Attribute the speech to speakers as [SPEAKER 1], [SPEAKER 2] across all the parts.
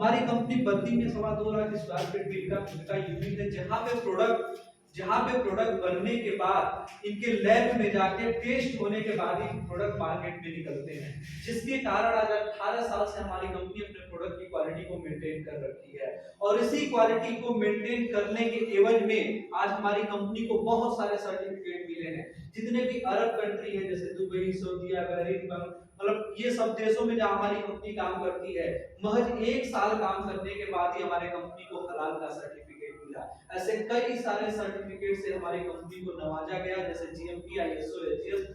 [SPEAKER 1] हमारी कंपनी बद्दी में 2.25 lakh square feet में इनका यूनिट है, जहाँ पे प्रोडक्ट बनने के बाद इनके लैब में जाके टेस्ट होने के बाद ही प्रोडक्ट मार्केट में निकलते हैं, जिसके कारण आज 18 साल से हमारी कंपनी अपने प्रोडक्ट की क्वालिटी को मेंटेन कर रखी है। और इसी क्वालिटी को मेंटेन करने के एवज में आज हमारी कंपनी को बहुत सारे सर्टिफिकेट मिले हैं। जितने भी अरब कंट्री है जैसे दुबई, सऊदी, बहरीन, मतलब ये सब देशों में जहाँ हमारी कंपनी काम करती है, महज 1 साल काम करने के बाद ही हमारे कंपनी को हलाल का सर्टिफिकेट मिला। ऐसे कई सारे सर्टिफिकेट से हमारी कंपनी को नवाजा गया, जैसे जीएमपी, आईएसओ, एचएस।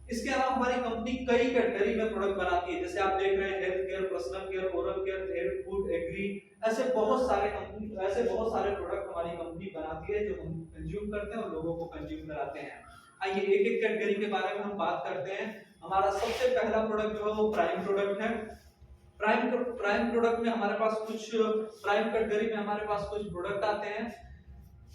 [SPEAKER 1] इसके अलावा हमारी कंपनी कई कैटेगरी में प्रोडक्ट बनाती है, जैसे आप देख रहे हैं health care, personal care, oral care, health, food, agri, ऐसे बहुत सारे प्रोडक्ट हमारी कंपनी बनाती है जो हम कंज्यूम करते हैं और लोगों को कंज्यूम कराते हैं। आइए एक एक कैटेगरी के बारे में हम बात करते हैं। हमारा सबसे पहला प्रोडक्ट जो है वो प्राइम प्रोडक्ट है। प्राइम प्रोडक्ट में हमारे पास कुछ प्राइम कैटेगरी में हमारे पास कुछ प्रोडक्ट आते हैं,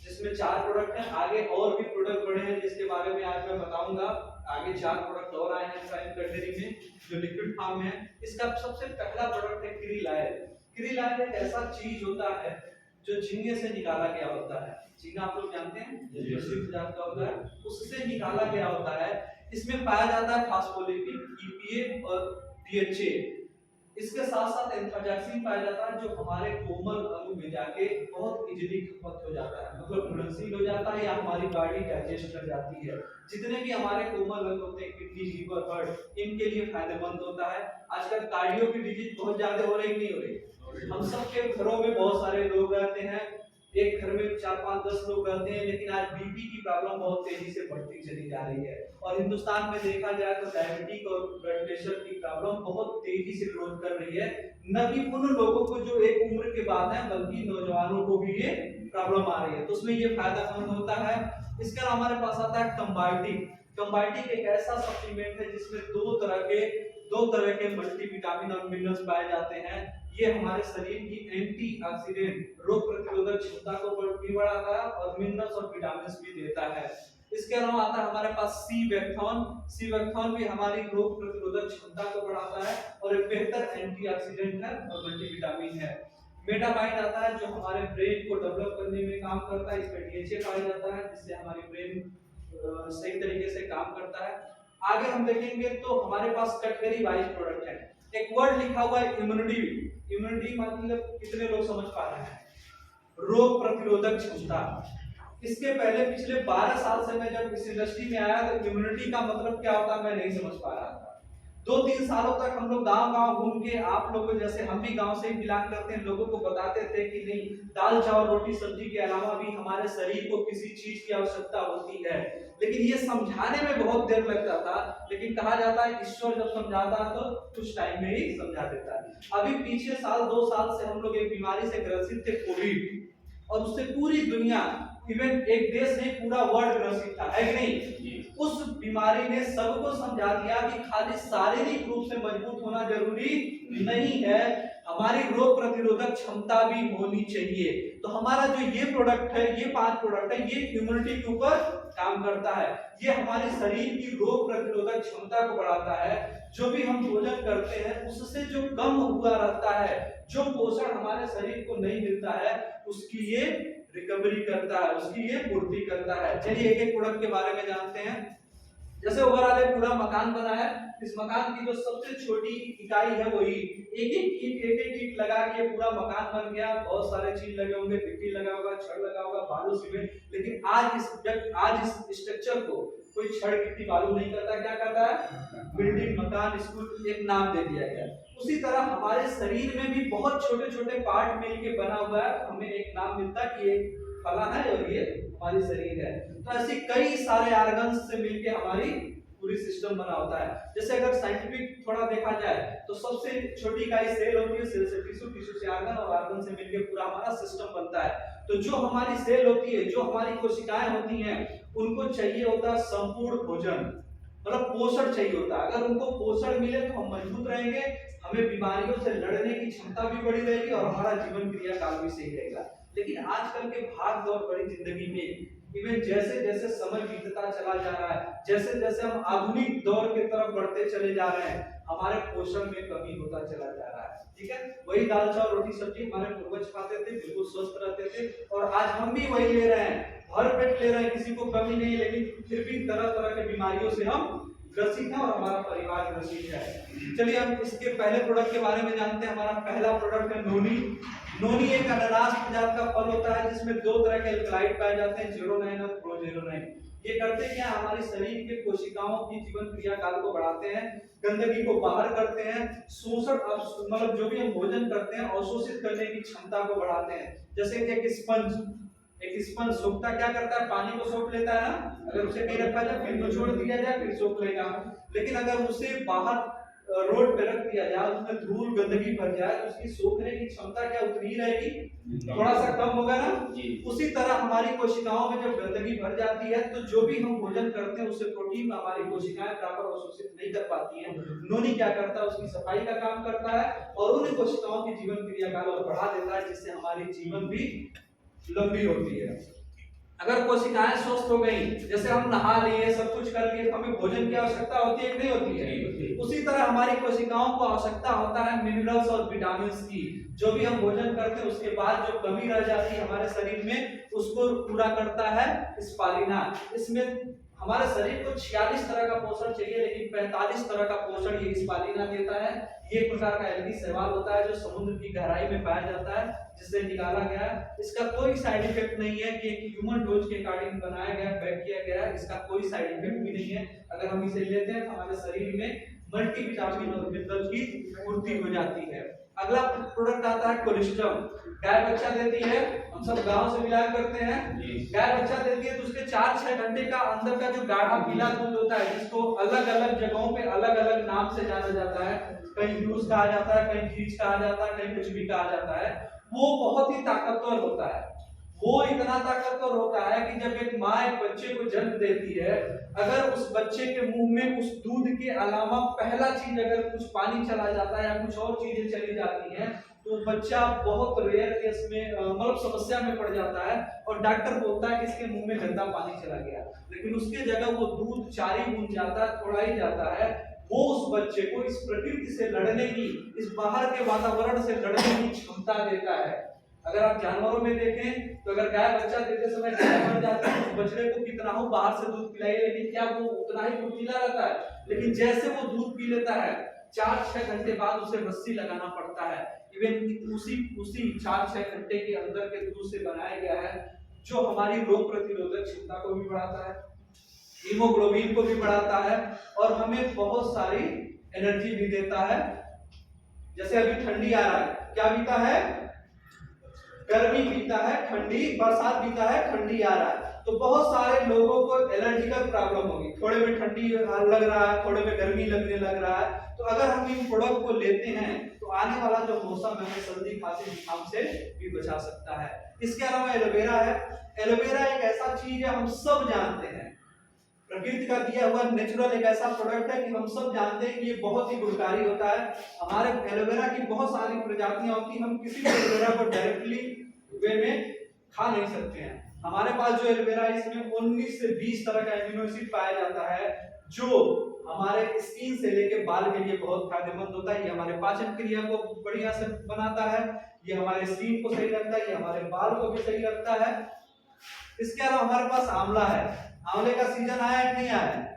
[SPEAKER 1] जिसमें 4 प्रोडक्ट हैं। आगे और भी प्रोडक्ट बड़े हैं जिसके बारे में आज मैं बताऊंगा। आगे 4 प्रोडक्ट और आए हैं प्राइम कैटेगरी में जो लिक्विड फॉर्म में है। इसका सबसे पहला प्रोडक्ट है क्रिलायल। क्रिलायल एक ऐसा चीज होता है जो झींगे से निकाला गया होता है। झींगा आप लोग जानते हैं, जो जात का होता है, उससे निकाला गया होता है। इसमें पाया जाता है फास्फोलिपिड, ईपीए और डीएचए। इसके साथ साथ एंथ्राजाक्सिन पाया जाता है जो हमारे कोमल अंग में जाके बहुत इजीली खपत हो जाता है, मतलब घुलनशील हो जाता है या हमारी बॉडी डाइजेस्ट कर जाती है। जितने भी हमारे कोमल अंग होते हैं, किडनी, लीवर, हार्ट, इनके लिए फायदेमंद होता है। आजकल कार्डियो की डिजीज बहुत ज्यादा हो रही, नहीं हो रही? हम सबके घरों में बहुत सारे लोग रहते हैं, एक घर में 4, 5, 10 लोग रहते हैं, लेकिन आज बीपी की प्रॉब्लम बहुत तेजी से बढ़ती चली जा रही है। और हिंदुस्तान में देखा जाए तो डायबिटीज और ब्लड प्रेशर की प्रॉब्लम बहुत तेजी से ग्रोथ कर रही है। न कि उन लोगों को जो एक उम्र के बाद है, बल्कि नौजवानों को भी ये प्रॉब्लम आ रही है, तो उसमें ये फायदेमंद होता है। इसके अलावा हमारे पास आता है कंबाइटिक। कंबाइटिक एक ऐसा सप्लीमेंट है जिसमें दो तरह के मल्टीविटामिन और मिनरल्स पाए जाते हैं। ये हमारे शरीर की एंटीऑक्सीडेंट, रोग प्रतिरोधक क्षमता को भी बढ़ाता है और मिनरल्स और विटामिन्स भी देता है। इसके अलावा आता है हमारे पास सी-वैक्थॉन। सी-वैक्थॉन भी हमारी रोग प्रतिरोधक क्षमता को बढ़ाता है और एक बेहतर एंटीऑक्सीडेंट है और मल्टीविटामिन है। मेटाबाइट आता है जो हमारे ब्रेन को डेवलप करने में काम करता है। इसमें डीएचए पाया जाता है जिससे हमारी ब्रेन सही तरीके से काम करता है। आगे हम देखेंगे तो हमारे पास कैटेगरी वाइज प्रोडक्ट है। एक वर्ड लिखा हुआ है इम्यूनिटी। इम्यूनिटी मतलब कितने लोग समझ पा रहे हैं? रोग प्रतिरोधक क्षमता। इसके पहले पिछले 12 साल से मैं जब इस इंडस्ट्री में आया तो इम्यूनिटी का मतलब क्या होता है मैं नहीं समझ पा रहा था। 2-3 सालों तक हम लोग गांव-गांव घूम के, आप लोगों जैसे हम भी गांव से ही बिलोंग करते हैं, लोगों को बताते थे कि नहीं, दाल चावल रोटी सब्जी के अलावा भी हमारे शरीर को किसी चीज की आवश्यकता होती है। लेकिन ये समझाने में बहुत देर लगता था, लेकिन कहा जाता है ईश्वर जब समझाता है तो कुछ टाइम में ही समझा देता है। अभी पीछे साल 2 साल से हम लोग एक बीमारी से ग्रसित थे, कोविड, और उससे पूरी दुनिया, इवन एक देश नहीं पूरा वर्ल्ड ग्रसित था, है कि नहीं? उस बीमारी ने सबको समझा दिया कि खाली शारीरिक रूप से मजबूत होना जरूरी नहीं है, हमारी रोग प्रतिरोधक क्षमता भी होनी चाहिए। तो हमारा जो ये प्रोडक्ट है, ये 5 प्रोडक्ट है, ये इम्यूनिटी के ऊपर काम करता है। ये हमारे शरीर की रोग प्रतिरोधक क्षमता को बढ़ाता है। जो भी हम भोजन करते हैं उससे जो कम हुआ रहता है, जो पोषण हमारे शरीर को नहीं मिलता है, उसकी ये रिकवरी करता है, उसकी ये पूर्ति करता है। चलिए एक एक प्रोडक्ट के बारे में जानते हैं। जैसे ओवरऑल एक पूरा मकान बना है, इस मकान की जो सबसे छोटी इकाई है वो ईंट, एक ईंट लगा के पूरा मकान बन गया। बहुत सारे चीज लगे होंगे, मिट्टी लगा होगा, छड़ लगा होगा, बालू, सीमेंट, लेकिन आज इस स्ट्रक्चर को कोई छड़, मिट्टी, बालू नहीं करता। क्या करता है? बिल्डिंग, मकान, स्कूल, एक नाम दे दिया गया। उसी तरह हमारे शरीर में भी बहुत छोटे छोटे पार्ट मिलके बना हुआ है, हमें एक नाम मिलता है कि ये फला है और ये हमारी शरीर है। तो ऐसी कई सारे ऑर्गन्स से मिलके हमारी पूरी सिस्टम बना होता है। जैसे अगर साइंटिफिक थोड़ा देखा जाए तो सबसे छोटी इकाई सेल होती है, सेल से टिश्यू, टिश्यू से ऑर्गन और ऑर्गन से मिलके पूरा हमारा सिस्टम बनता है। तो जो हमारी सेल होती है, जो हमारी कोशिकाएं होती हैं, उनको चाहिए होता है संपूर्ण भोजन, मतलब पोषण चाहिए होता है। अगर उनको पोषण मिले तो हम मजबूत रहेंगे, हमें बीमारियों से लड़ने की क्षमता भी बढ़ी रहेगी और हमारा जीवन क्रिया काल भी सही रहेगा। लेकिन आजकल के भाग दौड़ भरी जिंदगी में इवन जैसे जैसे समय बीतता चला जा रहा है, जैसे जैसे हम आधुनिक दौर की तरफ बढ़ते चले जा रहे हैं, हमारे पोषण में कमी होता चला जा रहा है। ठीक है, वही दाल चावल रोटी सब्जी हमारे पूर्वज खाते थे, बिल्कुल स्वस्थ रहते थे, और आज हम भी वही ले रहे हैं, भर पेट ले रहे हैं, किसी को कमी नहीं, लेकिन फिर भी तरह तरह के बीमारियों से हम ग्रसित हैं और हमारा परिवार ग्रसित है। चलिए हम इसके पहले प्रोडक्ट के बारे में जानते हैं। हमारा पहला प्रोडक्ट है नोनी। नोनी एक अनानास प्रजाति का फल होता है जिसमें दो तरह के एल्कलाइड पाए जाते हैं, 09 और प्रो09। ये करते क्या, हमारे शरीर के कोशिकाओं की जीवन क्रिया काल को बढ़ाते हैं, गंदगी को बाहर करते हैं, शोषण मतलब जो भी हम भोजन करते हैं अवशोषित करने की क्षमता को बढ़ाते हैं। जैसे एक स्पंज सोखता क्या करता है, पानी को सोख लेता है ना, अगर उसे कहीं रखा जाए फिर निचोड़ दिया जाए फिर सोख लेगा, लेकिन अगर उसे बाहर रोड पे रख दिया जाए, उसमें धूल गंदगी भर जाए तो उसकी सोखने की क्षमता क्या उतनी ही रहेगी, थोड़ा सा कम होगा ना। उसी तरह हमारी कोशिकाओं में जब गंदगी भर जाती है तो जो भी हम भोजन करते हैं उससे प्रोटीन हमारी कोशिकाएं प्रॉपर अवशोषित नहीं कर पाती हैं। नोनी क्या करता है, उसकी सफाई का काम करता है और उन कोशिकाओं की जीवन क्रिया काल को बढ़ा देता है, जिससे हमारी जीवन भी लंबी होती है। अगर कोशिकाएं स्वस्थ हो गई, जैसे हम नहा लिए सब कुछ कर लिए, हमें भोजन की आवश्यकता होती है कि नहीं होती है, उसी तरह हमारी कोशिकाओं को आवश्यकता होता है मिनरल्स और विटामिन की। जो भी हम भोजन करते हैं उसके बाद जो कमी रह जाती है हमारे शरीर में उसको पूरा करता है स्पालिना। इसमें हमारे शरीर को 46 तरह का पोषण चाहिए, लेकिन 45 तरह का पोषण ये स्पालिना देता है। ये एक प्रकार का एल्गी शैवाल होता है जो समुद्र की गहराई में पाया जाता है, जिससे निकाला गया है। इसका कोई साइड इफेक्ट नहीं है कि एक ह्यूमन डोज के अकॉर्डिंग बनाया गया, पैक किया गया है, इसका कोई साइड इफेक्ट भी नहीं है। अगर हम इसे लेते हैं तो हमारे शरीर में मल्टीविटामिन और मिनरल की पूर्ति हो जाती है। अगला प्रोडक्ट आता है कोलेस्ट्रॉल। गाय बच्चा देती है, हम सब गांव से बिलोंग करते हैं, गाय बच्चा देती है तो उसके 4-6 घंटे का अंदर का जो गाढ़ा पीला दूध होता है, जिसको अलग अलग जगहों पे अलग अलग नाम से जाना जाता है, कहीं यूज कहा जाता है, कहीं खींच कहा जाता है, कहीं कुछ भी कहा जाता है, वो बहुत ही ताकतवर होता है। वो इतना ताकतवर होता है कि जब एक माँ एक बच्चे को जन्म देती है, अगर उस बच्चे के मुंह में उस दूध के अलावा पहला चीज अगर कुछ पानी चला जाता है या कुछ और चीजें चली जाती हैं तो बच्चा बहुत रेयर केस में मतलब समस्या में पड़ जाता है और डॉक्टर बोलता है कि इसके मुंह में गंदा पानी चला गया, लेकिन उसके जगह वो दूध 4 ही बूंद जाता है, थोड़ा ही जाता है। वो उस बच्चे को इस प्रकृति से लड़ने की, इस बाहर के वातावरण से लड़ने की क्षमता देता है। अगर आप जानवरों में देखें तो अगर गाय बच्चा देते समय गाय मर जाती है तो बछड़े को कितना हो बाहर से दूध पिलाइए, लेकिन क्या वो उतना ही फुर्तीला रहता है? लेकिन जैसे वो दूध पी लेता है 4-6 घंटे बाद उसे रस्सी लगाना पड़ता है। इवन उसी 4-6 घंटे के अंदर के दूध से बनाया गया है, जो हमारी रोग प्रतिरोधक क्षमता को भी बढ़ाता है, हीमोग्लोबिन को भी बढ़ाता है और हमें बहुत सारी एनर्जी भी देता है। जैसे अभी ठंडी आ रहा है, क्या बीता है? गर्मी बीता है, ठंडी, बरसात बीता है, ठंडी आ रहा है, तो बहुत सारे लोगों को एलर्जिकल प्रॉब्लम होगी। थोड़े में ठंडी लग रहा है, थोड़े में गर्मी लगने लग रहा है, तो अगर हम इन प्रोडक्ट को लेते हैं तो आने वाला जो मौसम है सर्दी खांसी जुकाम से भी बचा सकता है। इसके अलावा एलोवेरा है। एलोवेरा एक ऐसा चीज है, हम सब जानते हैं, प्रकृति का दिया हुआ नेचुरल एक ऐसा प्रोडक्ट है कि हम सब जानते हैं कि ये बहुत ही गुणकारी होता है। हमारे एलोवेरा की बहुत सारी प्रजातियां होती हैं, हम किसी भी एलोवेरा को डायरेक्टली वे में खा नहीं सकते हैं। हमारे पास जो एलोवेरा है इसमें 19 से 20 तरह का एमिनो एसिड पाया जाता है, जो हमारे स्किन से लेके बाल के लिए बहुत फायदेमंद होता है। ये हमारे पाचन क्रिया को बढ़िया से बनाता है, ये हमारे स्किन को सही रखता है, ये हमारे बाल को भी सही रखता है। इसके अलावा हमारे पास आंवला है। आंवले का सीजन आया कि नहीं आया?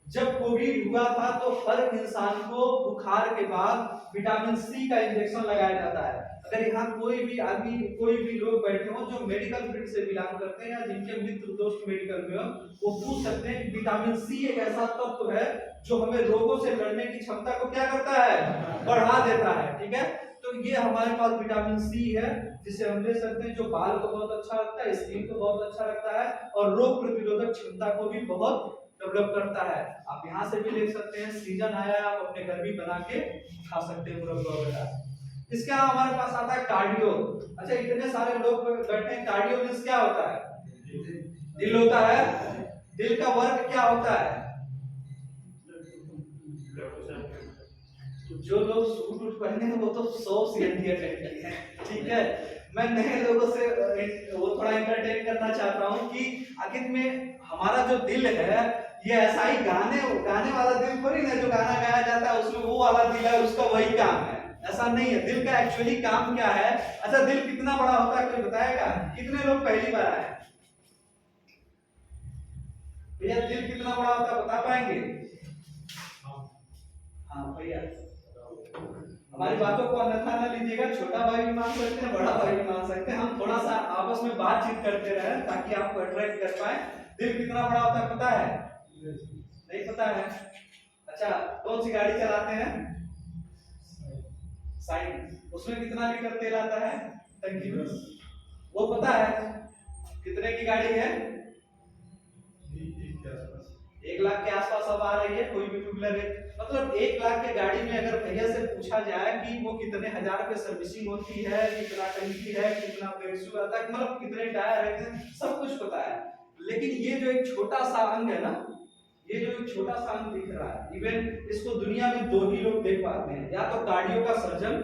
[SPEAKER 1] जब कोविड हुआ था तो हर इंसान को बुखार के बाद विटामिन सी का इंजेक्शन लगाया जाता है। अगर यहाँ कोई भी आदमी, कोई भी लोग बैठे हो जो मेडिकल फील्ड से बिलोंग करते हैं या जिनके मित्र दोस्त मेडिकल में हो, वो पूछ सकते हैं कि विटामिन सी एक ऐसा तत्व है जो हमें रोगों से लड़ने की क्षमता को क्या करता है? बढ़ा देता है। ठीक है, तो ये हमारे पास विटामिन सी है जिसे हम ले सकते हैं, जो बाल को बहुत अच्छा रखता है, स्किन को बहुत अच्छा रखता है और रोग प्रतिरोधक क्षमता को भी बहुत डेवलप करता है। आप यहाँ से भी ले सकते हैं, सीजन आया आप अपने घर भी बना के खा सकते हैं मुरब्बा वगैरह। इसके अलावा हमारे पास आता है कार्डियो। अच्छा, इतने सारे लोग बैठे हैं, कार्डियो मींस क्या होता है? दिल होता है। दिल का वर्क क्या होता है? जो लोग सूट उठ पहने हैं वो तो 100 सीएनडी अटेंड किए हैं। ठीक है, मैं नए लोगों से वो थोड़ा एंटरटेन करना चाहता हूँ कि आखिर में हमारा जो दिल है ये ऐसा ही गाने वाला दिल थोड़ी ना जो गाना गाया जाता है उसमें वो वाला दिल है, उसका वही काम है ऐसा नहीं है। दिल का एक्चुअली काम क्या है? अच्छा, दिल कितना बड़ा होता है कोई बताएगा? कितने लोग पहली बार आए? भैया दिल कितना बड़ा होता है बता पाएंगे? हाँ भैया, हमारी बातों को अन्यथा न लीजिएगा, छोटा भाई भी मान सकते हैं, बड़ा भाई भी मान सकते हैं। हम थोड़ा सा आपस में बातचीत करते रहे ताकि आपको अट्रैक्ट कर पाए। दिल कितना बड़ा होता है पता है? नहीं पता है? अच्छा, कौन सी गाड़ी चलाते हैं? साइन। उसमें कितना लीटर तेल आता है टंकी में? वो पता है? कितने की गाड़ी है? 1 लाख के आसपास अब आ रही है कोई भी टू व्हीलर है। मतलब 1 लाख के गाड़ी में अगर भैया से पूछा जाए कि वो कितने हजार पे सर्विसिंग होती है, कितना टंकी है, कितना पेट्रोल आता है, मतलब कितने टायर है, सब कुछ पता है। लेकिन ये जो एक छोटा सा अंग है ना, ये जो एक छोटा सा अंग दिख रहा है, इवन इसको दुनिया में 2 ही लोग देख पाते हैं, या तो कार्डियो का सर्जन,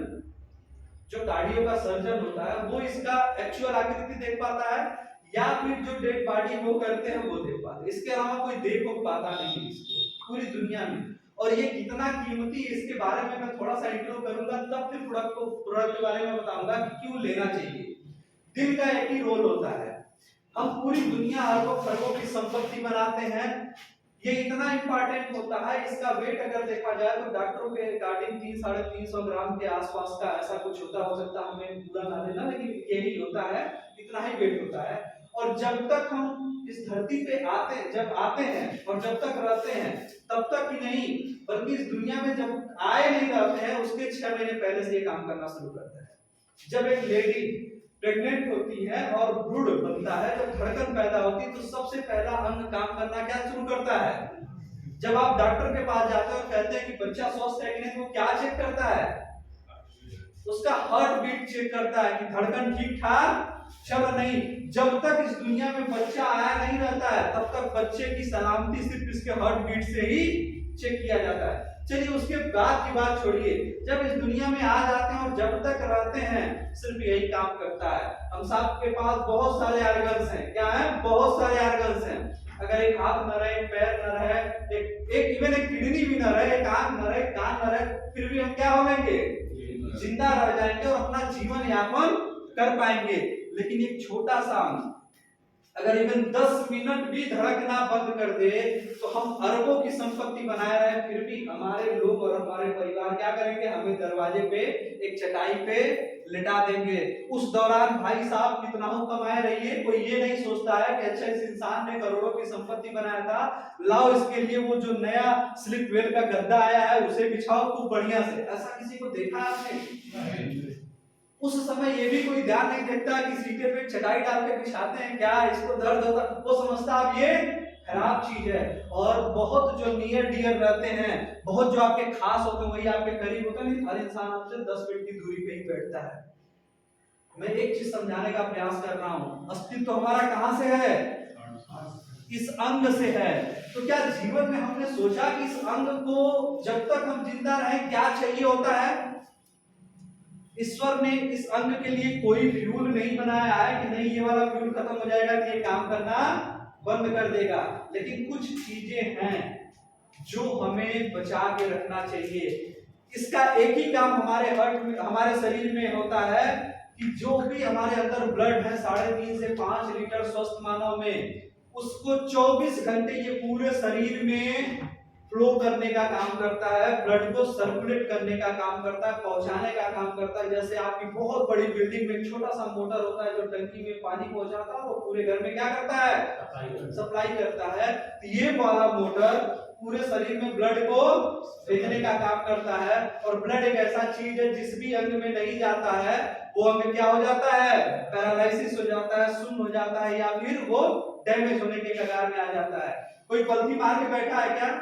[SPEAKER 1] जो कार्डियो का सर्जन होता है वो इसका एक्चुअल आकृति देख पाता है, या फिर जो डेड बॉडी वो करते हैं वो देख पाते हैं। इसके अलावा कोई देख पाता नहीं है इसको पूरी दुनिया में। और ये कितना कीमती है इसके बारे में मैं थोड़ा सा इंट्रो करूंगा, तब फिर प्रोडक्ट के बारे में बताऊंगा कि क्यों लेना चाहिए। दिल का एक ही रोल होता है। हम पूरी दुनिया अरबों खरबों की संपत्ति बनाते हैं, ये इतना इंपॉर्टेंट होता है। इसका वेट अगर देखा जाए तो डॉक्टरों के रिकॉर्डिंग 300-350 ग्राम के आसपास का ऐसा कुछ होता, हो सकता है हमें पूरा ना लेना, लेकिन यही होता है, इतना ही वेट होता है। और जब तक हम इस धरती पे जब आते हैं और जब तक रहते हैं तब तक ही नहीं, बल्कि इस दुनिया में जब आए नहीं रहते हैं उसके 6 महीने पहले से ये काम करना शुरू करता है। जब एक लेडी प्रेग्नेंट होती है और भ्रूण बनता है, जब धड़कन पैदा होती है, तो सबसे पहला अंग काम करना क्या शुरू करता है? जब आप डॉक्टर के पास जाते हो और कहते हैं कि बच्चा स्वस्थ है कि नहीं, तो क्या चेक करता है? उसका हार्ट बीट चेक करता है कि धड़कन ठीक ठाक चल नहीं। जब तक इस दुनिया में बच्चा आया नहीं रहता है तब तक बच्चे की सलामती सिर्फ इसके हार्ट बीट से ही चेक किया जाता है। चलिए उसके बाद की बात छोड़िए, जब इस दुनिया में आ जाते हैं और जब तक रहते हैं सिर्फ यही काम करता है। हम सबके पास बहुत सारे ऑर्गन्स हैं, क्या है? बहुत सारे ऑर्गन्स हैं। अगर एक हाथ न रहे, पैर न रहे, एक इवन एक किडनी भी न रहे, एक आंख न रहे, कान न रहे, फिर भी हम क्या होंगे? जिंदा रह जाएंगे और अपना जीवन यापन कर पाएंगे। लेकिन एक छोटा सा अंग अगर इवन 10 मिनट भी धड़कना बंद कर दे तो हम अरबों की संपत्ति बनाए रहे, फिर भी हमारे लोग और हमारे परिवार क्या करेंगे? हमें दरवाजे पे एक चटाई पे लिटा देंगे। उस दौरान भाई साहब कितना हो कमाए रहिए, कोई ये नहीं सोचता है कि अच्छा इस इंसान ने करोड़ों की संपत्ति बनाया था, लाओ इसके लिए वो जो नया स्लिप वेल का गद्दा आया है उसे बिछाओ खूब बढ़िया से। ऐसा किसी को देखा आपने? उस समय ये भी कोई ध्यान नहीं देता कि सीटे पे चटाई डाल के बिछाते हैं, क्या इसको दर्द होता, वो समझता अब ये खराब चीज है। और बहुत जो नियर डियर रहते हैं, बहुत जो आपके खास होते हैं, वही आपके करीब होते हैं। हर इंसान आपसे 10 फीट की दूरी पे ही बैठता है। मैं एक चीज समझाने का प्रयास कर रहा हूं, अस्तित्व हमारा कहां से है? इस अंग से है। तो क्या जीवन में हमने सोचा कि इस अंग को जब तक हम जिंदा रहें क्या चाहिए होता है? ईश्वर ने इस अंग के लिए कोई फ्यूल नहीं बनाया है कि नहीं ये वाला फ्यूल खत्म हो जाएगा तो ये काम करना बंद कर देगा। लेकिन कुछ चीजें हैं जो हमें बचा के रखना चाहिए। इसका एक ही काम हमारे हार्ट में, हमारे शरीर में होता है कि जो भी हमारे अंदर ब्लड है 3.5 से 5 लीटर स्वस्थ मानव में, उसको 24 घंटे ये पूरे शरीर में फ्लो करने का काम करता है, ब्लड को सर्कुलेट करने का काम करता है, पहुंचाने का काम करता है। जैसे आपकी बहुत बड़ी बिल्डिंग में छोटा सा मोटर होता है जो टंकी में पानी पहुंचाता है, वो पूरे घर में क्या करता है? सप्लाई करता है। तो ये वाला मोटर पूरे शरीर में ब्लड को भेजने का काम करता है। और ब्लड एक ऐसा चीज है जिस भी अंग में नहीं जाता है वो अंग क्या हो जाता है? पैरालिसिस हो जाता है, सुन्न हो जाता है, या फिर वो डैमेज होने के कगार में आ जाता है। कोई पलथी मार के बैठा है क्या?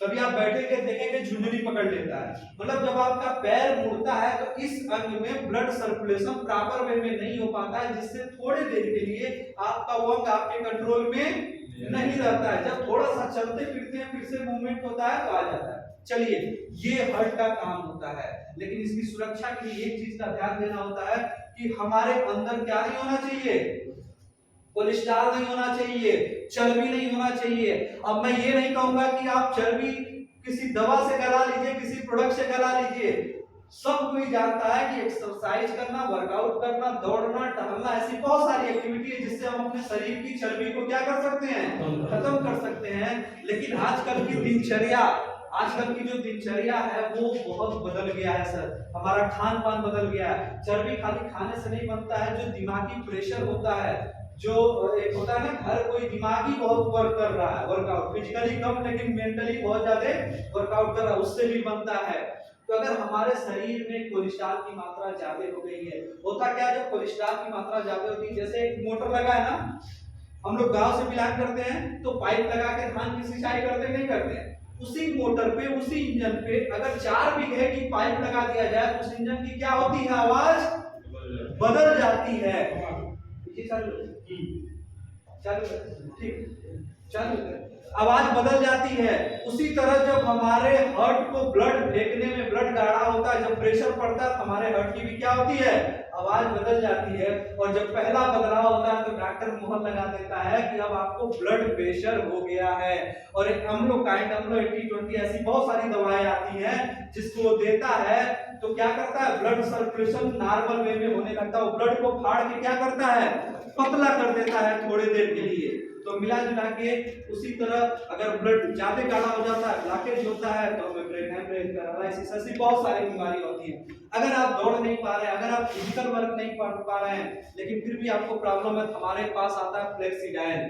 [SPEAKER 1] कभी आप बैठेंगे देखेंगे झुंझुनी पकड़ लेता है। मतलब जब आपका पैर मुड़ता है तो इस अंग में ब्लड सर्कुलेशन प्रॉपर वे में नहीं हो पाता है, जिससे थोड़ी देर के लिए आपका वो अंग आपके कंट्रोल में नहीं रहता है। जब थोड़ा सा चलते फिरते हैं फिर से मूवमेंट होता है तो आ जाता है। चलिए, ये हार्ट का काम होता है। लेकिन इसकी सुरक्षा के लिए एक चीज का ध्यान देना होता है कि हमारे अंदर क्या नहीं होना चाहिए? कोलेस्ट्रॉल नहीं होना चाहिए, चर्बी नहीं होना चाहिए। अब मैं ये नहीं कहूंगा कि आप चर्बी किसी दवा से गला लीजिए, किसी प्रोडक्ट से गला लीजिए। सब कोई जानता है कि एक्सरसाइज करना, वर्कआउट करना, दौड़ना, टहलना, ऐसी बहुत सारी एक्टिविटी है जिससे हम अपने शरीर की चर्बी को क्या कर सकते हैं, खत्म कर सकते हैं। लेकिन आजकल की दिनचर्या, आजकल की जो दिनचर्या है वो बहुत बदल गया है सर। हमारा खान पान बदल गया है। चर्बी खाली खाने से नहीं बनता है, जो दिमागी प्रेशर होता है, जो एक होता है ना, हर कोई दिमागी बहुत वर्क कर रहा है, वर्कआउट फिजिकली कम लेकिन मेंटली बहुत ज्यादा वर्कआउट कर रहा है, उससे भी बनता है। तो अगर हमारे शरीर में कोलेस्ट्रॉल की मात्रा ज्यादा हो गई है, होता क्या है जब कोलेस्ट्रॉल की मात्रा ज्यादा होती है, जैसे एक मोटर लगा है ना, हम लोग गांव से बिलोंग करते हैं, तो पाइप लगा के धान की सिंचाई करते नहीं करते हैं। उसी मोटर पे, उसी इंजन पे अगर 4 बीघे की पाइप लगा दिया जाए तो उस इंजन की क्या होती है, आवाज बदल जाती है। ठीक, चल आवाज बदल जाती है। उसी तरह जब हमारे हार्ट को ब्लड फेंकने में, ब्लड गाढ़ा होता है, जब प्रेशर पड़ता है तो हमारे हार्ट की भी क्या होती है, आवाज बदल जाती है। और जब पहला बदलाव होता है तो डॉक्टर मुहर लगा देता है कि अब आपको ब्लड प्रेशर हो गया है। और एक अम्लोकाइंड, अम्लो 80-20 ऐसी बहुत सारी दवाएं आती हैं जिसको वो देता है, तो क्या करता है, ब्लड सर्कुलेशन नॉर्मल वे में होने लगता है। वो ब्लड को फाड़ के क्या करता है, पतला कर देता है थोड़ी देर के लिए। तो मिला जुला के उसी तरह अगर ब्लड ज्यादा गाढ़ा हो जाता है, ब्लॉकेज होता है, तो हमें ब्रेन हेमरेज, पैरालिसिस, ऐसी बहुत सारी बीमारी होती है। अगर आप दौड़ नहीं पा रहे हैं, अगर आप फिजिकल वर्क नहीं कर पा रहे हैं, लेकिन फिर भी आपको प्रॉब्लम है, हमारे पास आता है फ्लेक्सीडाइन,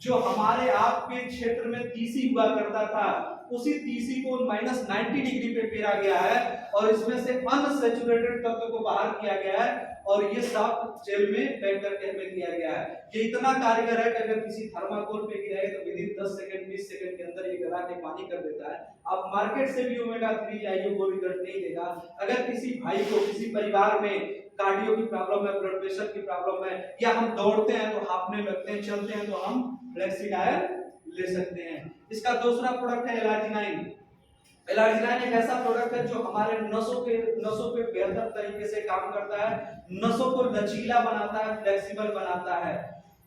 [SPEAKER 1] जो हमारे आपके क्षेत्र में तीसी हुआ करता था, उसी तीसी को -90 डिग्री पे पेरा गया है और इसमें से अनसैचुरेटेड तत्व को बाहर किया गया है और ये सॉफ्ट जेल में पैक करके हमें दिया गया है। ये इतना कारगर है कि अगर किसी थर्माकोल पे गिराए तो विदिन 10 सेकंड 20 सेकंड के अंदर ये गला के पानी कर देता है। आप मार्केट से भी ओमेगा 3 लाइए, वो रिजल्ट नहीं देगा। अगर किसी भाई को, किसी परिवार में कार्डियो की प्रॉब्लम है, ब्लड प्रेशर की प्रॉब्लम है, या हम दौड़ते हैं तो हांफने लगते हैं, चलते हैं तो हम फ्लेक्सीडाइन ले सकते हैं। इसका दूसरा प्रोडक्ट है एलार्जिनाइन। एलार्जिनाइन एक ऐसा प्रोडक्ट है जो हमारे नसों पे बेहतर तरीके से काम करता है, नसों को लचीला बनाता है, फ्लेक्सिबल बनाता है।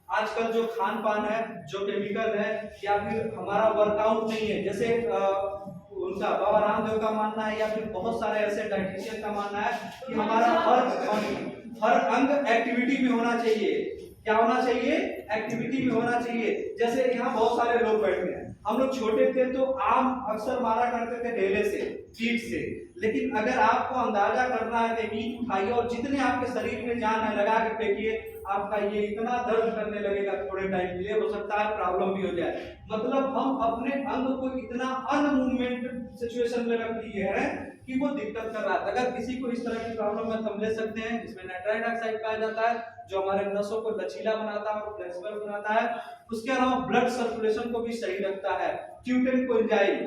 [SPEAKER 1] आजकल जो खान पान है, जो केमिकल है, या फिर हमारा वर्कआउट नहीं है, जैसे उनका बाबा रामदेव का मानना है, या फिर बहुत सारे ऐसे डाइटिशियन का मानना है कि हमारा हर अंग एक्टिविटी में होना चाहिए। क्या होना चाहिए, एक्टिविटी में होना चाहिए। जैसे यहाँ बहुत सारे लोग बैठे हैं, हम लोग छोटे थे तो आम अक्सर मारा करते थे ढेले से, पीठ से, लेकिन अगर आपको अंदाजा करना है तो ईंट उठाइए और जितने आपके शरीर में जान है लगा के फेंकिए, आपका ये इतना दर्द करने लगेगा थोड़े टाइम के लिए, हो सकता है प्रॉब्लम भी हो जाए। मतलब हम अपने अंग को इतना अनमूवमेंट सिचुएशन में रख लिए हैं कि वो दिक्कत कर रहा है। अगर किसी को इस तरह की प्रॉब्लम है तो हम ले सकते हैं, इसमें नाइट्राइल ऑक्साइड पाया जाता है जो हमारे नसों को लचीला बनाता है और फ्लेक्सिबल बनाता है। उसके अलावा ब्लड सर्कुलेशन को भी सही रखता है। क्यूटेन कोएंजाइम,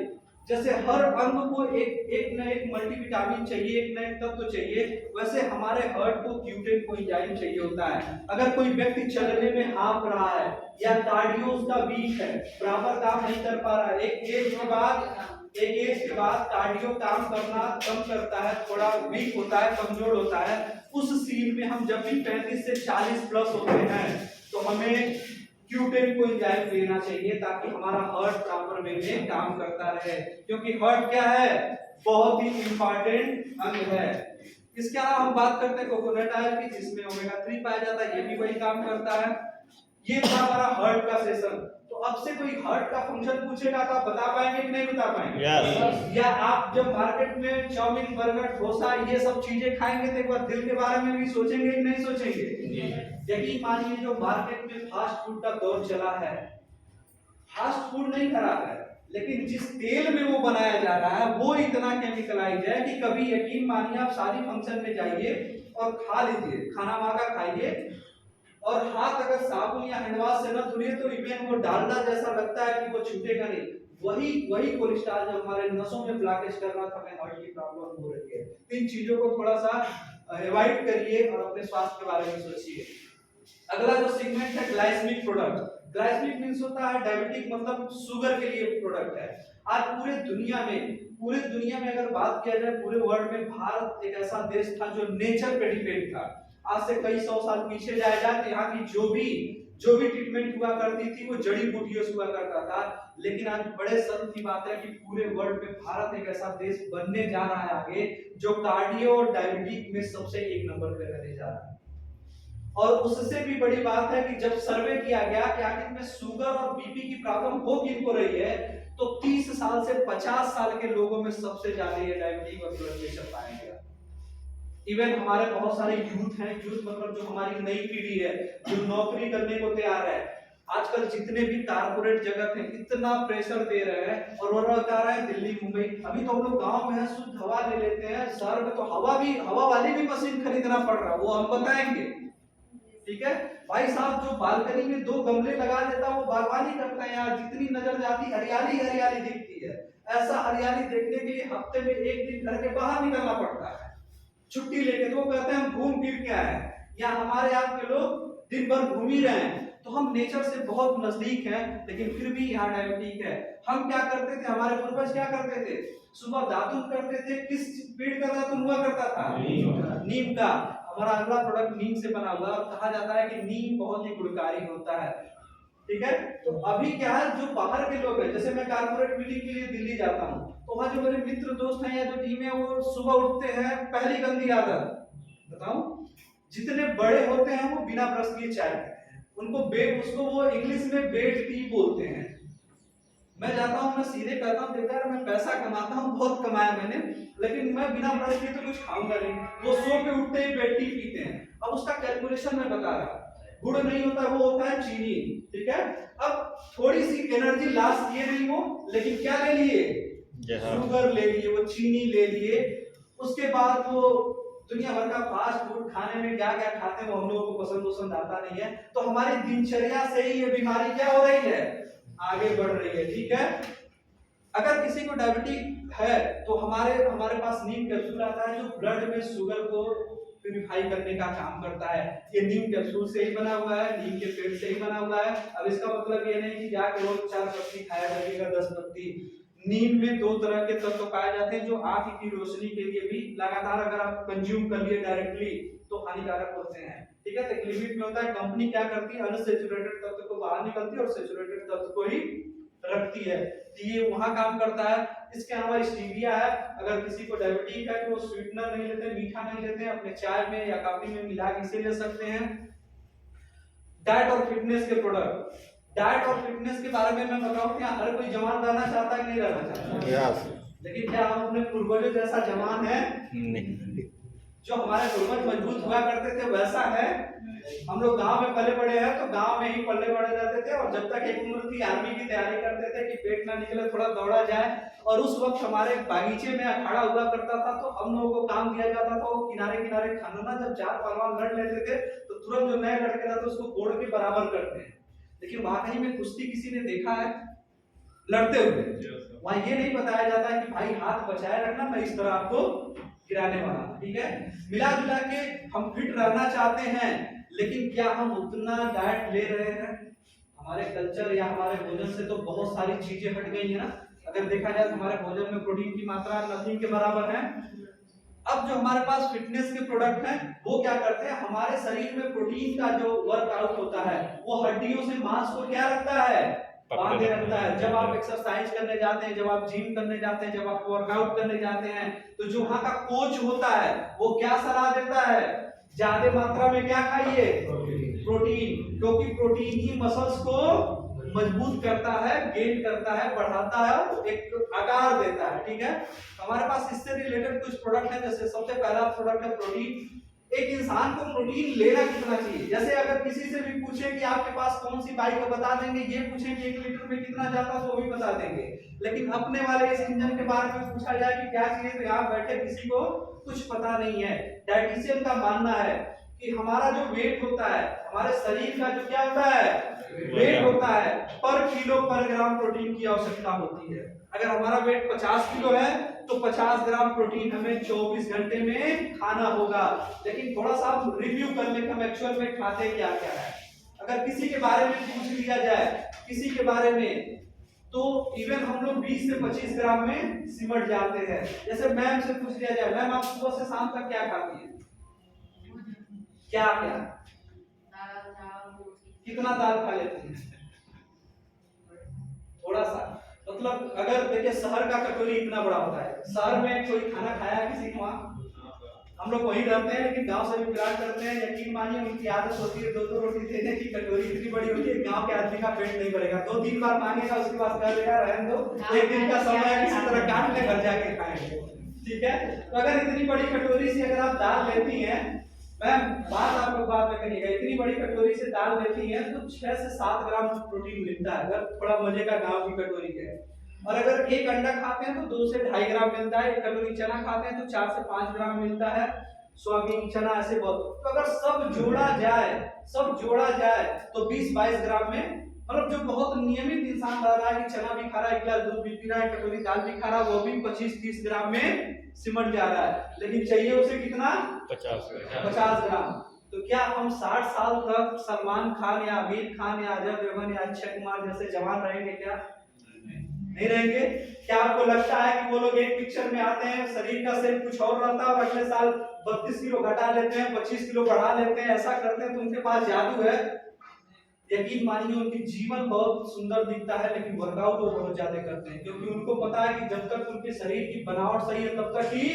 [SPEAKER 1] जैसे हर अंग को एक न एक मल्टीविटामिन चाहिए, एक न एक तत्व चाहिए, वैसे हमारे हार्ट को क्यूटेन कोएंजाइम चाहिए होता है। अगर कोई व्यक्ति चलने में हांफ रहा है या कार्डियो उसका वीक है, बराबर काम नहीं कर पा रहा है, एक एज के बाद कार्डियो काम करना कम करता है, थोड़ा वीक होता है, कमजोर होता है, उस सीन में हम जब भी 35 से 40 प्लस होते हैं तो हमें क्यूटेन कोएंजाइम लेना चाहिए ताकि हमारा हार्ट प्रॉपर वे में काम करता रहे, क्योंकि हार्ट क्या है, बहुत ही इंपॉर्टेंट अंग है। इसके अलावा हम बात करते हैं कोकोनट ऑयल की, जिसमें ओमेगा 3 पाया जाता है, ये भी वही काम करता है। ये था हमारा हार्ट का सेशन। तो अब से कोई हार्ट का फंक्शन पूछेगा तो आप बता पाएंगे कि नहीं बता पाएंगे? yes. या आप जब मार्केट में चाउमीन, बर्गर, डोसा ये सब चीजें खाएंगे तो एक बार दिल के बारे में भी सोचेंगे कि नहीं सोचेंगे? यकीन मानिए जो मार्केट में फास्ट फूड का दौर चला है, फास्ट फूड नहीं खराब है, लेकिन जिस तेल में वो बनाया जा रहा है वो इतना केमिकलाइज है कि कभी यकीन मानिए आप शादी फंक्शन में जाइए और खा लीजिए, खाना मांगा खाइए, और हाथ अगर साबुन या हैंड वॉश से न धुलिए तो इवन वो डालडा जैसा लगता है कि वो छूटेगा नहीं। वही कोलेस्ट्रॉल जो हमारे नसों में ब्लॉकेज कर रहा था, हमें हार्ट की प्रॉब्लम हो रही है। इन चीजों को थोड़ा सा अवॉइड करिए और अपने स्वास्थ्य के बारे में सोचिए। अगला जो सेगमेंट है ग्लाइसेमिक प्रोडक्ट। ग्लाइसेमिक मींस होता है डायबिटिक, मतलब शुगर के लिए प्रोडक्ट है। आज पूरे दुनिया में अगर बात किया जाए, पूरे वर्ल्ड में भारत एक ऐसा देश था जो नेचर पे डिपेंड था। आज से कई 100 साल पीछे जाया जाए तो यहाँ की जो भी ट्रीटमेंट हुआ करती थी वो जड़ी बूटियों से हुआ करता था। लेकिन आज बड़े शर्म की बात है कि पूरे वर्ल्ड में भारत एक ऐसा देश बनने जा रहा है आगे जो कार्डियो और डायबिटीज में सबसे एक नंबर पे रहने जा रहा है। और उससे भी बड़ी बात है कि जब सर्वे किया गया कि आखिर में शुगर और बीपी की प्रॉब्लम हो किनको रही है, तो 30 साल से 50 साल के लोगों में सबसे ज्यादा ये डायबिटीज और ब्लड प्रेशर पाया गया। इवन हमारे बहुत सारे यूथ हैं, यूथ मतलब जो हमारी नई पीढ़ी है जो नौकरी करने को तैयार है, आजकल जितने भी कारपोरेट जगत है इतना प्रेशर दे रहे हैं और वो बता रहे हैं दिल्ली मुंबई। अभी तो हम लोग गांव में है शुद्ध हवा ले लेते हैं, शहर में तो हवा वाली भी मशीन खरीदना पड़ रहा है, वो हम बताएंगे। ठीक है भाई साहब, जो बालकनी में 2 गमले लगा देता वो बागवानी करता है यार, जितनी नजर जाती हरियाली हरियाली दिखती है। ऐसा हरियाली देखने के लिए हफ्ते में 1 दिन घर के बाहर निकलना पड़ता है छुट्टी लेके, तो वो कहते हैं हम घूम फिर के आए। या हमारे यहाँ के लोग दिन भर घूम ही रहे हैं, तो हम नेचर से बहुत नजदीक हैं, लेकिन फिर भी यहाँ डायबिटीज है। हम क्या करते थे, हमारे पूर्वज क्या करते थे, सुबह दातुन करते थे। किस पेड़ का दातुन हुआ करता था? नीम का। हमारा अगला प्रोडक्ट नीम से बना हुआ है। कहा जाता है कि नीम बहुत ही गुणकारी होता है। ठीक है, तो अभी क्या है, जो बाहर के लोग हैं, जैसे मैं कारपोरेट मीटिंग के लिए दिल्ली जाता हूँ, तो वहां जो मेरे मित्र दोस्त हैं या जो टीम है, वो सुबह उठते हैं, पहली गंदी आदत बताऊं, जितने बड़े होते हैं वो बिना ब्रश किए चाय पीते हैं। उनको बेड, उसको वो इंग्लिश में बेड टी बोलते हैं। मैं जाता हूँ, मैं सीधे कहता हूँ देखा मैं पैसा कमाता हूँ, बहुत कमाया मैंने, लेकिन मैं बिना ब्रश किए तो कुछ खाऊंगा नहीं। वो सो के उठते ही बेड टी पीते हैं। अब उसका कैलकुलेशन मैं बता रहा, गुड़ नहीं होता, वो होता है चीनी। ठीक है, अब थोड़ी सी एनर्जी लॉस ये नहीं हो, लेकिन क्या ले लिए, शुगर ले लिए, वो चीनी ले लिए। उसके बाद वो दुनिया भर का फास्ट फूड खाने में क्या क्या खाते हैं वो हम लोगों को पसंद आता नहीं है। तो हमारी दिनचर्या से ही ये बीमारी क्या हो रही है, आगे बढ़ रही है। ठीक है, अगर किसी को डायबिटीज है तो हमारे पास नीम कैप्सूल आता है जो ब्लड में शुगर को प्यूरिफाई करने का काम करता है। ये नीम कैप्सूल से ही बना हुआ है, नीम के पेड़ से ही बना हुआ है। अब इसका मतलब ये नहीं कि जाके रोज 4 पत्ती खाया जाएगा, 10 पत्ती। नीम में 2 तरह के तत्व पाए जाते हैं जो आंख की रोशनी के लिए भी लगातार अगर आप कंज्यूम कर लिए डायरेक्टली तो हानिकारक होते हैं। ठीक है, तो लिमिट में होता है। कंपनी क्या करती है, अनसैचुरेटेड तत्व को बाहर निकलती है और सैचुरेटेड तत्व को ही रखती है, तो ये वहां काम करता है। इसके अलावा स्टीविया है, अगर किसी को डायबिटीज है तो वो स्वीटनर नहीं लेते, मीठा नहीं लेते, अपने चाय में या कॉफी में मिला के इसे ले सकते हैं। डाइट और फिटनेस के प्रोडक्ट, डाइट और फिटनेस के बारे में मैं बताऊं कि हर कोई जवान रहना चाहता है कि नहीं रहना चाहता, लेकिन क्या हम अपने पूर्वजों जैसा जवान है? नहीं। जो हमारे पूर्वज मजबूत हुआ करते थे वैसा है? हम लोग गांव में पले बड़े हैं तो गांव में ही पले बड़े रहते थे, और जब तक एक उम्र थी आर्मी की तैयारी करते थे कि पेट ना निकले, थोड़ा दौड़ा जाए। और उस वक्त हमारे बागीचे में अखाड़ा हुआ करता था, तो हम लोगों को काम दिया जाता था वो किनारे किनारे खाना ना, जब 4 पहलवान लड़ लेते थे तो तुरंत जो नए लड़के रहते उसको कोड़ के बराबर करते हैं। लेकिन वाकई में कुश्ती किसी ने देखा है लड़ते हुए? वहां ये नहीं बताया जाता है कि भाई हाथ बचाए रखना, मैं इस तरह आपको गिराने वाला। ठीक है, मिला जुला के हम फिट रहना चाहते हैं, लेकिन क्या हम उतना डाइट ले रहे हैं? हमारे कल्चर या हमारे भोजन से तो बहुत सारी चीजें हट गई है ना। अगर देखा जाए तो हमारे भोजन में प्रोटीन की मात्रा नथिंग के बराबर है। अब जो हमारे पास फिटनेस के प्रोडक्ट हैं वो क्या करते हैं, हमारे शरीर में प्रोटीन का जो वर्कआउट होता है वो हड्डियों से मांस को क्या रखता है, बांधे रखता है। जब आप एक्सरसाइज करने जाते हैं, जब आप जिम करने जाते हैं, जब आप वर्कआउट करने जाते हैं, तो जो वहां का कोच होता है वो क्या सलाह देता है, ज्यादा मात्रा में क्या खाइए, प्रोटीन, क्योंकि प्रोटीन ही मसल्स को मजबूत करता है, गेन करता है, बढ़ाता है, एक आकार देता है। ठीक है, हमारे पास इससे रिलेटेड कुछ प्रोडक्ट है। जैसे सबसे पहला प्रोडक्ट है प्रोटीन। एक इंसान को प्रोटीन लेना कितना चाहिए, जैसे अगर किसी से भी पूछे कि आपके पास कौन सी बाइक है बता देंगे, ये पूछे कि 1 लीटर में कितना जाता है तो भी बता देंगे। लेकिन अपने वाले इस इंजन के बारे में पूछा जाए कि क्या चाहिए, तो यहाँ बैठे किसी को कुछ पता नहीं है। डाइटिशियन का मानना है कि हमारा जो वेट होता है, हमारे शरीर का जो क्या होता है, वेट होता है, पर किलो पर ग्राम प्रोटीन की आवश्यकता होती है। अगर हमारा वेट 50 किलो है तो 50 ग्राम प्रोटीन हमें 24 घंटे में खाना होगा। लेकिन थोड़ा सा रिव्यू कर ले हम एक्चुअल में खाते क्या क्या है। अगर किसी के बारे में पूछ लिया जाए, किसी के बारे में, तो इवन हम लोग 20 से 25 ग्राम में सिमट जाते हैं। जैसे मैम से पूछ लिया जाए, मैम आप सुबह से शाम तक क्या खाती हैं, क्या क्या कितना दाल खा लेते हैं? थोड़ा सा। मतलब अगर देखिए शहर का कटोरी इतना बड़ा होता है, शहर में कोई खाना खाया किसी को वहाँ? हम लोग वही रहते हैं, लेकिन गांव से भी बिलोंग करते हैं। यकीन मानिए उनकी आदत होती है 2-2 रोटी देने की, कटोरी इतनी बड़ी होती है गांव के आदमी का पेट नहीं भरेगा, 2-3 बार मांगेगा उसके बाद कह देगा रहने दो, एक दिन का समय है किसी तरह काट ले घर जाके खाएंगे। ठीक है, तो अगर इतनी बड़ी कटोरी से अगर आप दाल लेती हैं, मैम बात आप लोग बाद में करिएगा, इतनी बड़ी कटोरी से दाल लेती हैं तो 6 से 7 ग्राम प्रोटीन मिलता है अगर थोड़ा मजे का गांव की कटोरी है। और अगर एक अंडा खाते हैं तो 2 से 2.5 ग्राम मिलता है, एक कटोरी चना खाते हैं तो 4 से 5 ग्राम मिलता है, सोयाबीन चना ऐसे बहुत। तो अगर सब जोड़ा जाए तो 20-22 ग्राम में, मतलब जो बहुत नियमित इंसान रह रहा है कि चना भी खा रहा है, एक गिलास दूध भी पी रहा है, कटोरी दाल भी खा रहा है, वो भी 25-30 ग्राम में सिमट जा रहा है। लेकिन चाहिए उसे कितना? 50 ग्राम। तो क्या हम 60 साल तक सलमान खान या आमिर खान या अजय देवगन या अक्षय कुमार जैसे जवान रहेंगे क्या? नहीं रहेंगे। क्या आपको लगता है कि वो लोग एक पिक्चर में आते हैं, शरीर का शेप कुछ और रहता है और अगले साल 32 किलो घटा लेते हैं, 25 किलो बढ़ा लेते हैं, ऐसा करते हैं तो उनके पास जादू है? यकीन मानिए उनकी जीवन बहुत सुंदर दिखता है, लेकिन वर्कआउट वो बहुत ज्यादा करते हैं, क्योंकि उनको पता है कि जब तक उनके शरीर की बनावट सही है तब तक ही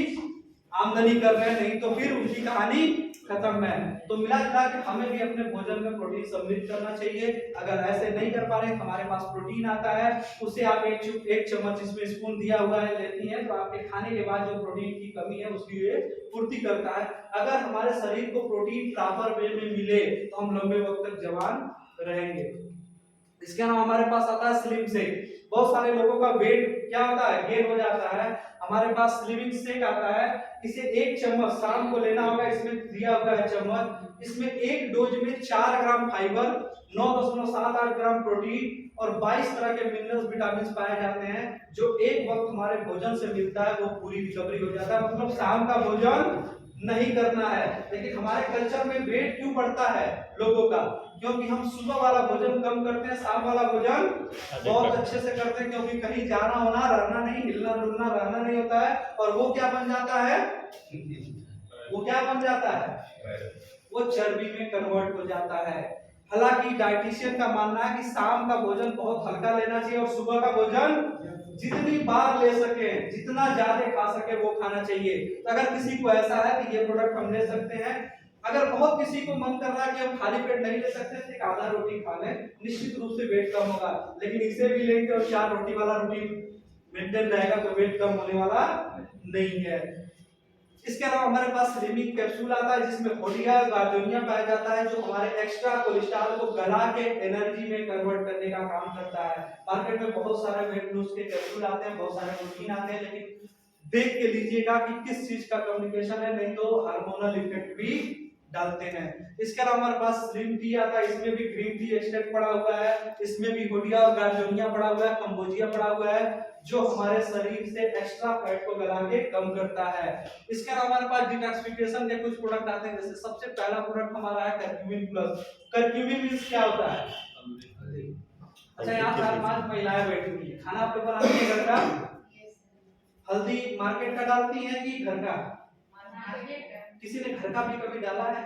[SPEAKER 1] आमदनी कर रहे हैं, नहीं तो फिर उनकी कहानी खत्म है। तो मिला जुला के हमें भी अपने भोजन में प्रोटीन सम्मिलित करना चाहिए। अगर ऐसे नहीं कर पा रहे, हमारे पास प्रोटीन आता है, उसे आप एक चम्मच इसमें स्पून दिया हुआ है लेती हैं, तो आपके खाने के बाद जो प्रोटीन की कमी है उसकी ये पूर्ति करता है। अगर हमारे शरीर को प्रोटीन प्रॉपर वे में मिले तो हम लंबे वक्त तक जवान रहेंगे। इसके अलावा हमारे पास आता है स्लिम शेक। बहुत सारे लोगों का वेट क्या होता है? गेन हो जाता है। हमारे पास स्लिमिंग शेक आता है, इसे 1 चम्मच शाम को लेना होगा, इसमें दिया हुआ है चम्मच, इसमें एक डोज में 4 ग्राम फाइबर, 9.78 ग्राम प्रोटीन और 22 तरह के मिनरल्स विटामिन पाए जाते हैं, जो एक वक्त हमारे भोजन से मिलता है वो पूरी रिकवरी हो जाता है। मतलब शाम का भोजन नहीं करना है। लेकिन हमारे कल्चर में वेट क्यों बढ़ता है लोगों का? क्योंकि हम सुबह वाला भोजन कम करते हैं, शाम वाला भोजन बहुत अच्छे से करते हैं, क्योंकि कहीं जाना होना रहना नहीं, हिलना डुलना रहना नहीं होता है, और वो क्या बन जाता है? वो क्या बन जाता है? वो चर्बी में कन्वर्ट हो जाता है। हालांकि डाइटिशियन का मानना है कि शाम का भोजन बहुत हल्का लेना चाहिए और सुबह का भोजन जितनी बार ले सके, जितना ज्यादा खा सके वो खाना चाहिए। तो अगर किसी को ऐसा है कि ये प्रोडक्ट हम ले सकते हैं, अगर बहुत किसी को मन कर रहा है कि हम खाली पेट नहीं ले सकते तो एक आधा रोटी खा लें, निश्चित रूप से वेट कम होगा। लेकिन इसे भी लेंगे और 4 रोटी वाला रूटीन मेंटेन रहेगा तो वेट कम होने वाला नहीं है। इसके अलावा हमारे पास स्लिमिंग कैप्सूल आता है, जिसमें होलिया गार्डोनिया पाया जाता है, जो हमारे एक्स्ट्रा कोलेस्ट्रॉल को गला के एनर्जी में कन्वर्ट करने का काम करता है। मार्केट में बहुत सारे वेट लॉस के कैप्सूल आते हैं, बहुत सारे प्रोटीन आते हैं, लेकिन देख के लीजिएगा कि किस चीज का कम्युनिकेशन है, नहीं तो हार्मोनल इफेक्ट भी डालते हैं। इसके अलावा हमारे पास स्लिम टी आता है, इसमें भी ग्रीन टी एक्सट्रैक्ट पड़ा हुआ है, इसमें भी होलिया और गार्डोनिया पड़ा हुआ है, कंबोजिया पड़ा हुआ है, जो हमारे शरीर से एक्स्ट्रा फैट को गला के कम करता है। इसके अलावा हमारे पास डिटॉक्सिफिकेशन के कुछ प्रोडक्ट आते हैं, जैसे सबसे पहला प्रोडक्ट हमारा है करक्यूमिन प्लस। करक्यूमिन मींस क्या होता है? अच्छा, यहाँ 4-5 महिलाएं बैठी हुई है, खाना आपके बनाती है घर का? हल्दी मार्केट का डालती है कि घर का? किसी ने घर का भी कभी डाला है?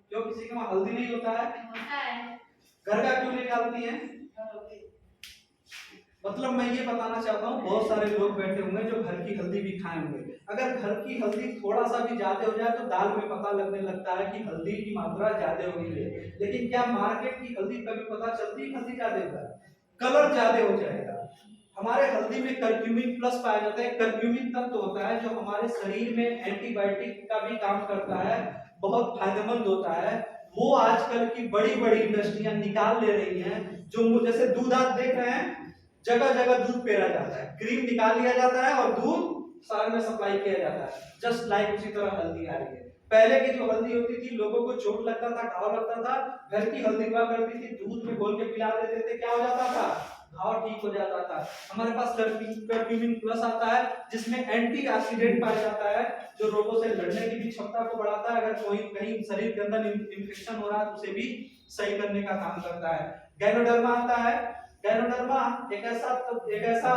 [SPEAKER 1] क्यों किसी के वहां हल्दी नहीं होता है? घर का क्यों नहीं डालती है? मतलब मैं ये बताना चाहता हूँ, बहुत सारे लोग बैठे होंगे जो घर की हल्दी भी खाए होंगे। अगर घर की हल्दी थोड़ा सा भी ज्यादा हो जाए तो दाल में पता लगने लगता है कि हल्दी की मात्रा ज्यादा हो गई है। लेकिन क्या मार्केट की हल्दी कभी पता चलती है हल्दी ज्यादा होता है? कलर ज्यादा हो जाएगा। हमारे हल्दी में करक्यूमिन प्लस पाया जाता है। करक्यूमिन तत्व होता है जो हमारे शरीर में एंटीबायोटिक का भी काम करता है, बहुत फायदेमंद होता है। वो आजकल की बड़ी बड़ी इंडस्ट्रियां निकाल ले रही हैं, जो जैसे दूध आप देख रहे हैं, जगह जगह दूध पेरा जाता है, क्रीम निकाल लिया जाता है और दूध शहर में सप्लाई किया जाता है। जस्ट लाइक उसी तरह हल्दी आ रही है। पहले की जो हल्दी होती थी, लोगों को चोट लगता था, घाव लगता था, घर की हल्दी हुआ करती थी, दूध में घोल के पिला देते थे, क्या हो जाता था? घाव ठीक हो जाता था। हमारे पास करक्यूमिन प्लस आता है, जिसमें एंटी ऑक्सीडेंट पाया जाता है, जो रोगों से लड़ने की भी क्षमता को बढ़ाता है। अगर कोई कहीं शरीर के अंदर इन्फेक्शन हो रहा है तो उसे भी सही करने का काम करता है। गैनोडर्मा आता है। गैनोडर्मा एक ऐसा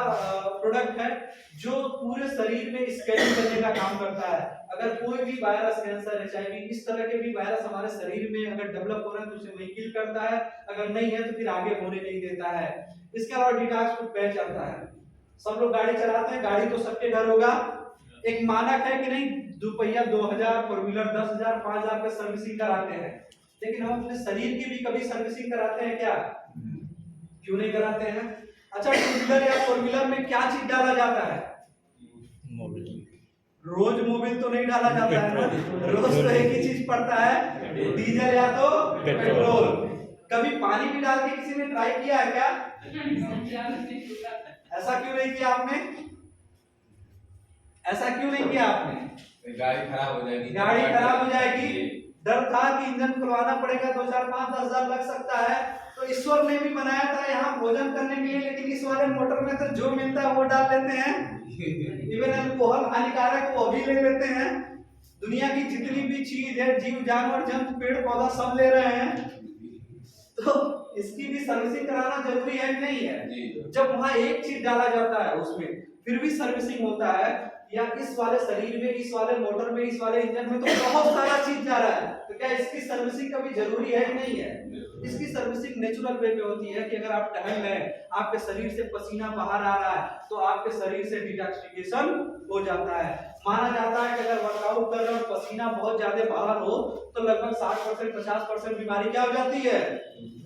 [SPEAKER 1] प्रोडक्ट है जो पूरे शरीर में स्कैनिंग करने का काम करता है। अगर कोई भी वायरस, कैंसर, HIV, इस तरह के भी वायरस हमारे शरीर में अगर डेवलप हो रहे हैं तो उसे वही किल करता है, अगर नहीं है तो फिर आगे होने नहीं देता है। इसके अलावा डिटॉक्स फूड पैच आता है। सब लोग गाड़ी चलाते हैं, गाड़ी तो सबके घर होगा, एक मानक है कि नहीं, दोपहिया 2000, फोर व्हीलर 10,000, 5,000 का सर्विसिंग कराते हैं, लेकिन हम अपने शरीर की भी कभी सर्विसिंग कराते हैं क्या? क्यों नहीं कराते हैं? अच्छा, टू व्हीलर या फोर व्हीलर में क्या चीज डाला जाता है? मोबिल। रोज मोबिल तो नहीं डाला जाता है ना, रोज तो एक ही चीज पड़ता है, डीजल या तो पेट्रोल। कभी पानी भी डाल के किसी ने ट्राई किया है क्या? ऐसा क्यों नहीं किया आपने? ऐसा क्यों नहीं किया आपने?
[SPEAKER 2] गाड़ी खराब हो जाएगी,
[SPEAKER 1] गाड़ी खराब हो जाएगी, डर था कि इंजन खुलवाना पड़ेगा, 2, 4, 5, 10 हजार लग सकता है। तो ईश्वर ने भी बनाया था यहाँ भोजन करने के लिए, लेकिन इस वाले मोटर में तो जो मिलता है वो डाल लेते हैं। इवन अल्कोहल हानिकारक वो भी ले लेते हैं। दुनिया की जितनी भी चीज है, जीव जानवर जंतु पेड़ पौधा सब ले रहे हैं, तो इसकी भी सर्विसिंग कराना जरूरी है कि नहीं है? जब वहां एक चीज डाला जाता है उसमें फिर भी सर्विसिंग होता है, या इस वाले शरीर में, इस वाले मोटर में, इस वाले इंजन में तो बहुत सारा चीज जा रहा है, तो क्या इसकी सर्विसिंग कभी जरूरी है कि नहीं है? इसकी सर्विसिंग नेचुरल वे में होती है कि अगर आप टहल रहे हैं, आपके शरीर से पसीना बाहर आ रहा है, तो आपके शरीर से डिटॉक्सिफिकेशन हो जाता है। माना जाता है कि अगर वर्कआउट कर रहे हो और पसीना बहुत ज्यादा बाहर हो तो लगभग 60%, 50% बीमारी क्या हो जाती है?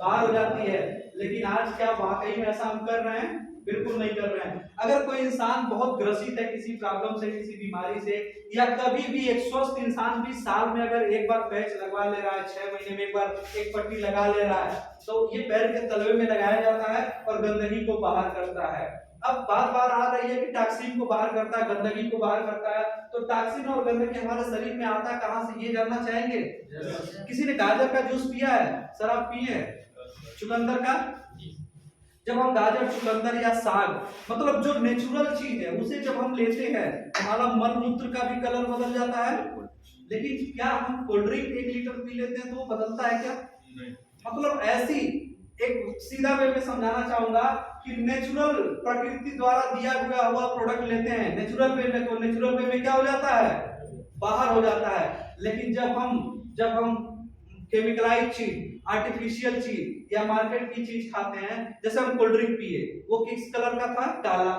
[SPEAKER 1] बाहर हो जाती है। लेकिन आज क्या वाकई में ऐसा हम कर रहे हैं? बिल्कुल नहीं कर रहे हैं। अगर कोई इंसान बहुत ग्रसित है किसी प्रॉब्लम से, किसी बीमारी से, या कभी भी एक स्वस्थ इंसान भी साल में अगर एक बार पैच लगवा ले रहा है, 6 महीने में एक बार एक पट्टी लगा ले रहा है, तो ये पैर के तलवे में लगाया जाता है और गंदगी को बाहर करता है। अब बात बार आ रही है कि टॉक्सिन को बाहर करता है, गंदगी को बाहर करता है, तो टॉक्सिन और गंदगी हमारे शरीर में आता है कहां से, ये जानना चाहेंगे? किसी ने गाजर का जूस पिया है? शराब पिए है? चुकंदर का? जब हम गाजर, चुकंदर या साग, मतलब जो नेचुरल चीज है, उसे जब हम लेते हैं, हमारा मल मूत्र का भी कलर बदल जाता है। लेकिन क्या हम कोल्ड ड्रिंक 1 लीटर पी लेते हैं तो वो बदलता है क्या? नहीं। मतलब ऐसी एक सीधा वे में समझाना चाहूंगा कि नेचुरल प्रकृति द्वारा दिया हुआ प्रोडक्ट लेते हैं नेचुरल वे में, तो नेचुरल वे में क्या हो जाता है? बाहर हो जाता है। लेकिन जब हम केमिकलाइज चीज, आर्टिफिशियल चीज या मार्केट की चीज खाते हैं, जैसे हम कोल्ड ड्रिंक पिए, वो किस कलर का था? काला।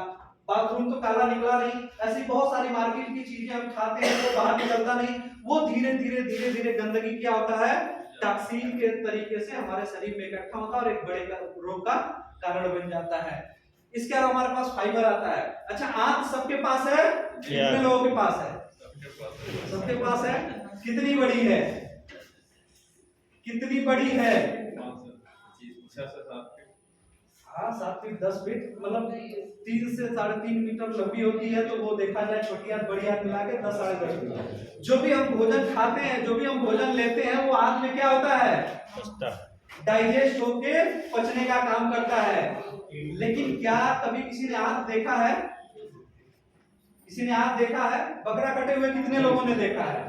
[SPEAKER 1] बाथरूम तो काला निकला नहीं। ऐसी बहुत सारी मार्केट की चीजें हम खाते हैं तो बाहर निकलता नहीं, वो धीरे धीरे गंदगी क्या होता है? टॉक्सिन के तरीके से हमारे शरीर में इकट्ठा होता है और एक बड़े रोग का कारण बन जाता है। इसके अलावा हमारे पास फाइबर आता है। अच्छा, आंत सबके पास है? कितने लोगों के पास है? सबके पास है। कितनी बड़ी है? कितनी बड़ी है? 7 फीट 10 फीट, मतलब 3 से 3.5 मीटर लंबी होती है। तो वो देखा जाए छोटी हाथ बड़ी हाथ मिला के 10 साढ़े 10 फीट। जो भी हम भोजन खाते हैं, जो भी हम भोजन लेते हैं, वो आंत में क्या होता है? डाइजेस्ट होके पचने का काम करता है। लेकिन क्या कभी किसी ने आंत देखा है? किसी ने आंत देखा है? बकरा कटे हुए कितने लोगों ने देखा है?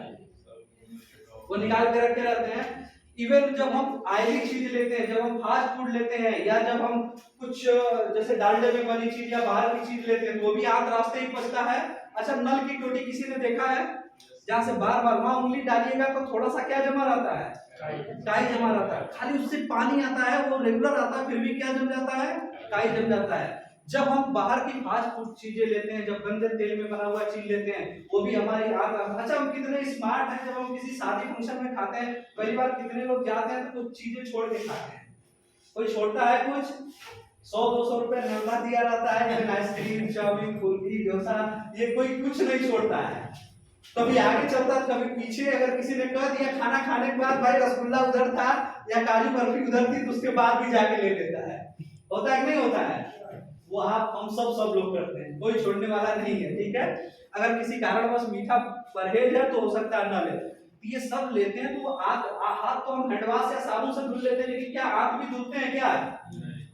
[SPEAKER 1] वो निकाल के रखे रहते हैं। इवन जब हम ऑयली चीज लेते हैं, जब हम फास्ट फूड लेते हैं, या जब हम कुछ जैसे डालडे में बनी चीज या बाहर की चीज लेते हैं, तो भी आंत रास्ते ही पचता है। अच्छा, नल की टोटी किसी ने देखा है? जहाँ से बार बार वहां उंगली डालिएगा तो थोड़ा सा क्या जमा रहता है? काई जमा रहता है। खाली उससे पानी आता है, वो रेगुलर आता है, फिर भी क्या जम जाता है? काई जम जाता है। जब हम बाहर की फास्ट फूड चीजें लेते हैं, जब गंदे तेल में बना हुआ चीज लेते हैं, वो भी हमारी आंत। अच्छा, हम कितने स्मार्ट हैं, जब हम किसी शादी फंक्शन में खाते हैं, पहली बार कितने लोग जाते हैं तो कुछ चीजें छोड़ के खाते हैं। कोई छोड़ता है कुछ? 100-200 रुपए नल्ला दिया रहता है, लेकिन आइसक्रीम, चाउमीन, कुल्फी, डोसा, ये कोई कुछ नहीं छोड़ता है। कभी आगे चलता, कभी पीछे। अगर किसी ने कह दिया खाना खाने के बाद भाई रसगुल्ला उधर था या काजू बर्फी उधर थी, तो उसके बाद भी जाके ले लेता है। होता है कि नहीं होता है? वो हम सब लोग करते हैं, कोई छोड़ने वाला नहीं है। ठीक है, अगर किसी कारणवश मीठा परहेज है तो हो सकता है न ले, ये सब लेते हैं। तो हाथ तो हम हैंडवाश या साबुन से धुल लेते हैं, लेकिन क्या आंत भी धुलते हैं क्या?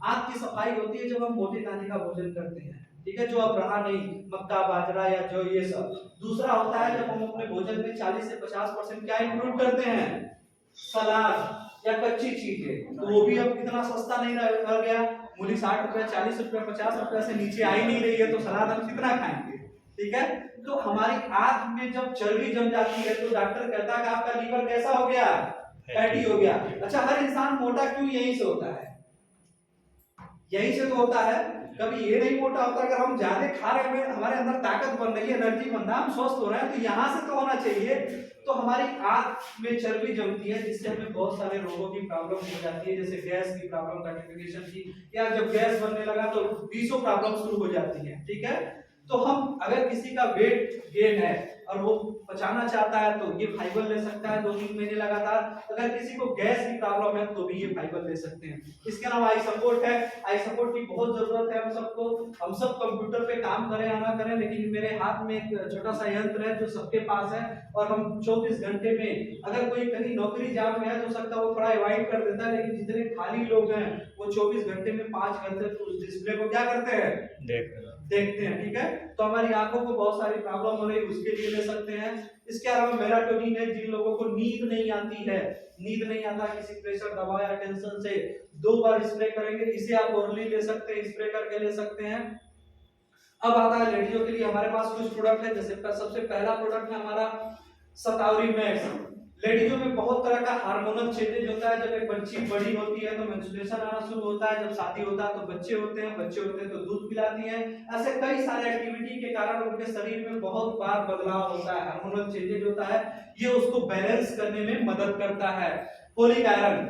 [SPEAKER 1] आंत की सफाई होती है जब हम मोटे दाने का भोजन करते हैं। ठीक है, जो अब रहा नहीं, मक्का, बाजरा या जो ये सब। दूसरा होता है जब हम अपने भोजन में 40 से 50% क्या इंक्लूड करते हैं? सलाद या कच्ची चीजें। तो वो भी अब इतना सस्ता नहीं रह गया। मूली 60 रुपए, 40 रुपए, 50 रुपए से नीचे आ ही नहीं रही है, तो सलाद हम कितना खाएंगे? ठीक है, तो हमारी आंत में जब चर्बी जम जाती है तो डॉक्टर कहता है कि आपका लीवर कैसा हो गया, फैटी हो गया। अच्छा, हर इंसान मोटा क्यों? यहीं से होता है, यहीं से तो होता है। कभी ये नहीं मोटा होता, अगर हम ज्यादा खा रहे हैं, हमारे अंदर ताकत बन रही है, एनर्जी बन रहा है, हम स्वस्थ हो रहे हैं, तो यहाँ से तो होना चाहिए। तो हमारी आंत में चर्बी जमती है, जिससे हमें बहुत सारे रोगों की प्रॉब्लम हो जाती है, जैसे गैस की प्रॉब्लम, कंस्टिपेशन की, या जब गैस बनने लगा तो 20 प्रॉब्लम शुरू हो जाती है। ठीक है, तो हम अगर किसी का वेट गेन है और वो पचाना चाहता है तो ये फाइबर ले सकता है 2-3 महीने लगातार। अगर किसी को गैस की प्रॉब्लम है तो भी ये फाइबर ले सकते हैं। इसके अलावा आई सपोर्ट है, आई सपोर्ट की बहुत जरूरत है हम सबको। हम सब कंप्यूटर पे काम करें या ना करें, लेकिन मेरे हाथ में एक छोटा सा यंत्र है जो सबके पास है, और हम 24 घंटे में, अगर कोई कहीं नौकरी जॉब में है तो सकता है वो थोड़ा अवॉइड कर देता है, लेकिन जितने खाली लोग हैं वो 24 घंटे में 5 घंटे उस डिस्प्ले को क्या करते हैं, देखते हैं। ठीक है, तो हमारी आंखों को बहुत सारी प्रॉब्लम हो रही है, उसके लिए ले सकते हैं। इसके अलावा मेलाटोनिन है, जिन लोगों को नींद नहीं आती है, नींद नहीं आता किसी प्रेशर दवा या टेंशन से, 2 बार स्प्रे करेंगे, इसे आप ओरली ले सकते हैं, स्प्रे करके ले सकते हैं। अब आता है लेडीजों के लिए हमारे पास कुछ प्रोडक्ट है, जैसे सबसे पहला प्रोडक्ट है हमारा शतावरी मैक्स। लेडीजों में बहुत तरह का हार्मोनल चेंजेज होता है, जब एक बच्ची बड़ी होती है तो मेंस्ट्रुएशन आना शुरू होता है, जब शादी होता है तो बच्चे होते हैं तो दूध पिलाती हैं। ऐसे कई सारे एक्टिविटी के कारण उनके शरीर में बहुत बार बदलाव होता है, हार्मोनल चेंजेज होता है, ये उसको बैलेंस करने में मदद करता है। फोलिक आयरन,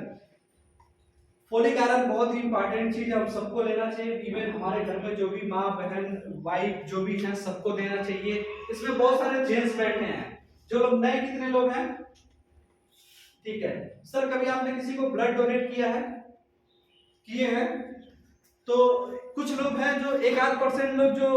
[SPEAKER 1] फोलिक आयरन बहुत ही इंपॉर्टेंट चीज है, हम सबको लेना चाहिए। इवन हमारे घर में जो भी माँ बहन वाइफ जो भी है सबको देना चाहिए। इसमें बहुत सारे जेंट्स बैठे हैं, जो लोग नए, कितने लोग हैं? ठीक है सर, कभी आपने किसी को ब्लड डोनेट किया है? किए हैं? तो कुछ लोग हैं जो 1-8% लोग जो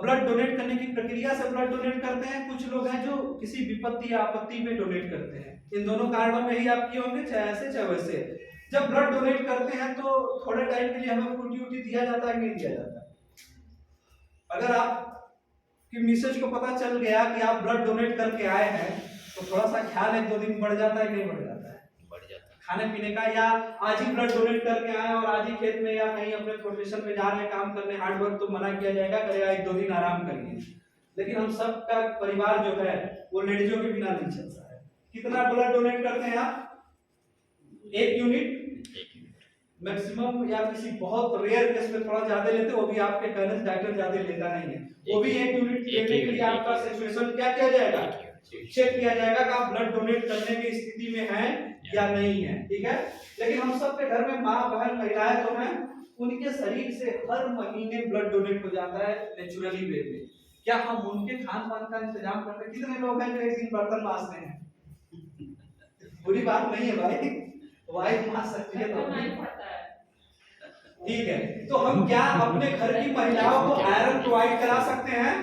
[SPEAKER 1] ब्लड डोनेट करने की प्रक्रिया से ब्लड डोनेट करते हैं, कुछ लोग हैं जो किसी विपत्ति या आपत्ति में डोनेट करते हैं। इन दोनों कारणों में ही आप किए होंगे, चाहे ऐसे चाहे वैसे। जब ब्लड डोनेट करते हैं तो थोड़े टाइम के लिए हमें फ्रूटी उटी दिया जाता है, नहीं दिया जाता? अगर आप कि मिसेज को पता चल गया कि आप ब्लड डोनेट करके आए हैं तो थोड़ा सा ख्याल 1-2 दिन बढ़ जाता है, नहीं बढ़ जाता है? बढ़ जाता है खाने पीने का। या आज ही ब्लड डोनेट करके आए और आज ही खेत में या कहीं अपने प्रोफेशन में जा रहे हैं काम करने, हार्ड वर्क, तो मना किया जाएगा, करेगा 1-2 दिन आराम करिए। लेकिन हम सब का परिवार जो है वो लेडीजों के बिना नहीं चलता है। कितना ब्लड डोनेट करते हैं आप? 1 यूनिट मैक्सिमम, या किसी बहुत रेयर केस में थोड़ा ज्यादा लेते, वो भी आपके कहने से डॉक्टर ज्यादा लेता नहीं है, वो भी 1 यूनिट लेने के लिए आपका सिचुएशन क्या किया जाएगा, चेक किया जाएगा कि आप ब्लड डोनेट करने की स्थिति में हैं या नहीं है। ठीक है, लेकिन हम सब के घर में माँ बहन महिलाएं तो हैं, उनके शरीर से हर महीने ब्लड डोनेट हो जाता है नेचुरली वे में। क्या हम उनके खान पान का इंतजाम करते हैं? कितने लोग हैं जो एक दिन बर्तन मांजते हैं? बुरी बात नहीं है भाई, वाइफ मांज सकती है तो ठीक है। तो हम क्या अपने घर की महिलाओं को आयरन प्रोवाइड करा सकते हैं?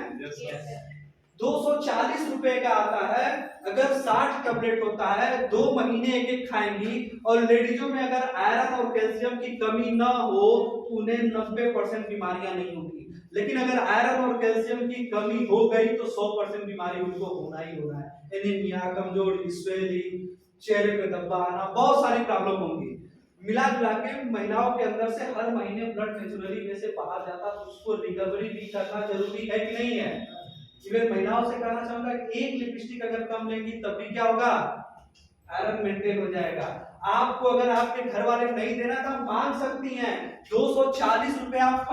[SPEAKER 1] 240 रुपए का आता है, अगर 60 टैबलेट होता है, 2 महीने एक खाएंगी। और लेडीजों में अगर आयरन और कैल्शियम की कमी ना हो तो उन्हें 90% बीमारियां नहीं होगी, लेकिन अगर आयरन और कैल्शियम की कमी हो गई तो 100% बीमारी उनको होना ही होना है। एनीमिया, कमजोरी, स्वेलिंग, चेहरे पे धब्बा आना, बहुत सारी प्रॉब्लम होंगी। मिला जुला के महिलाओं के अंदर से हर महीने ब्लड नेचुरली में से बाहर जाता है, तो उसको रिकवरी भी करना जरूरी है कि नहीं है? इवन महिलाओं से कहना चाहूंगा कि एक लिपस्टिक अगर कम लेंगी तब भी क्या होगा, आयरन मेंटेन हो जाएगा। आपको अगर आपके घर वाले नहीं देना तो आप मांग सकती हैं, 240 रुपए आप